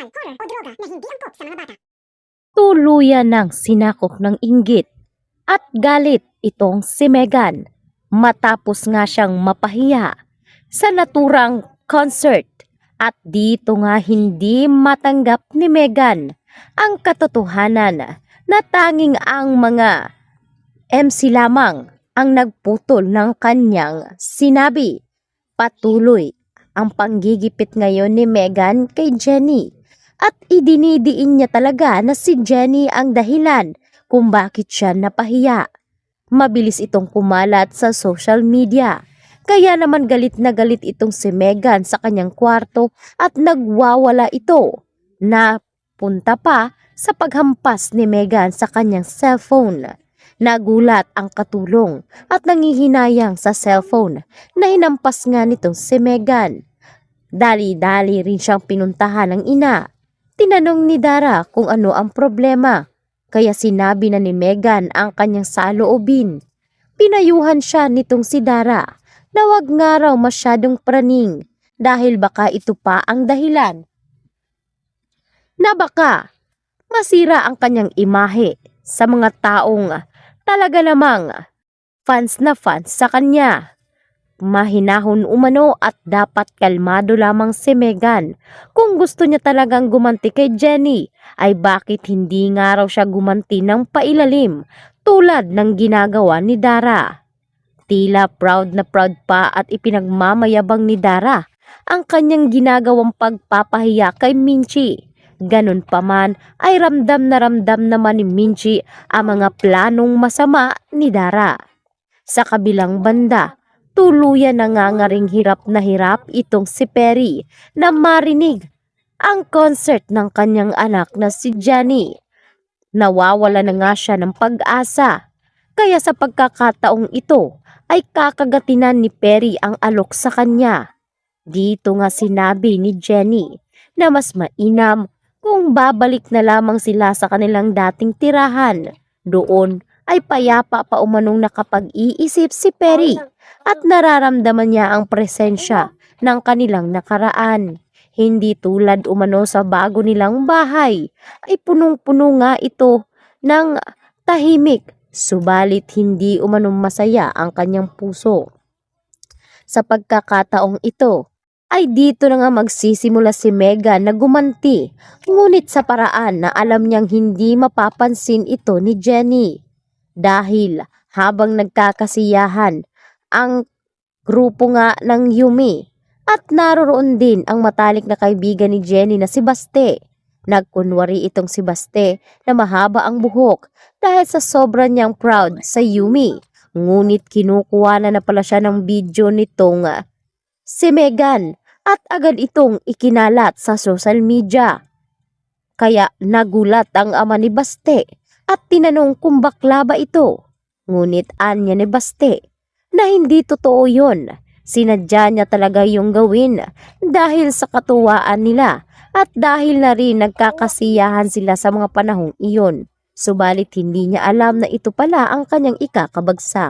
sexual, horror o droga na hindi angkop sa mga bata. Tuluyan ng sinakop ng inggit at galit itong si Megan matapos nga siyang mapahiya sa naturang concert at dito nga hindi matanggap ni Megan ang katotohanan na tanging ang mga MC lamang ang nagputol ng kanyang sinabi. Patuloy ang panggigipit ngayon ni Megan kay Jennie at idinidiin niya talaga na si Jennie ang dahilan kung bakit siya napahiya. Mabilis itong kumalat sa social media. Kaya naman galit na galit itong si Megan sa kanyang kwarto at nagwawala ito na punta pa sa paghampas ni Megan sa kanyang cellphone. Nagulat ang katulong at nangihinayang sa cellphone na hinampas nga nitong si Megan. Dali-dali rin siyang pinuntahan ng ina. Tinanong ni Dara kung ano ang problema. Kaya sinabi na ni Megan ang kanyang saloobin. Pinayuhan siya nitong si Dara na wag nga raw masyadong praning dahil baka ito pa ang dahilan na baka masira ang kanyang imahe sa mga taong talaga namang fans na fans sa kanya. Mahinahon umano at dapat kalmado lamang si Megan. Kung gusto niya talagang gumanti kay Jennie, ay bakit hindi nga raw siya gumanti ng pailalim tulad ng ginagawa ni Dara. Tila proud na proud pa at ipinagmamayabang ni Dara ang kanyang ginagawang pagpapahiya kay Minchi. Ganun pa man ay ramdam naman ni Minchi ang mga planong masama ni Dara. Sa kabilang banda, tuluyan na nga ring hirap na hirap itong si Perry na marinig ang concert ng kanyang anak na si Jennie. Nawawala na nga siya ng pag-asa. Kaya sa pagkakataong ito ay kakagatinan ni Perry ang alok sa kanya. Dito nga sinabi ni Jennie na mas mainam kung babalik na lamang sila sa kanilang dating tirahan. Doon ay payapa pa umanong nakapag-iisip si Perry at nararamdaman niya ang presensya ng kanilang nakaraan. Hindi tulad umano sa bago nilang bahay ay punong-puno nga ito ng tahimik, subalit hindi umanong masaya ang kanyang puso. Sa pagkakataong ito ay dito na nga magsisimula si Megan na gumanti, ngunit sa paraan na alam niyang hindi mapapansin ito ni Jennie. Dahil habang nagkakasiyahan ang grupo nga ng Yumi at naroroon din ang matalik na kaibigan ni Jennie na si Baste. Nagkunwari itong si Baste na mahaba ang buhok dahil sa sobra niyang proud sa Yumi. Ngunit kinukuha na pala siya ng video nitong si Megan at agad itong ikinalat sa social media. Kaya nagulat ang ama ni Baste at tinanong kung bakla ba ito. Ngunit anya ni Baste na hindi totoo yun. Sinadya niya talaga yung gawin dahil sa katuwaan nila at dahil na rin nagkakasiyahan sila sa mga panahong iyon. Subalit hindi niya alam na ito pala ang kanyang ikakabagsak.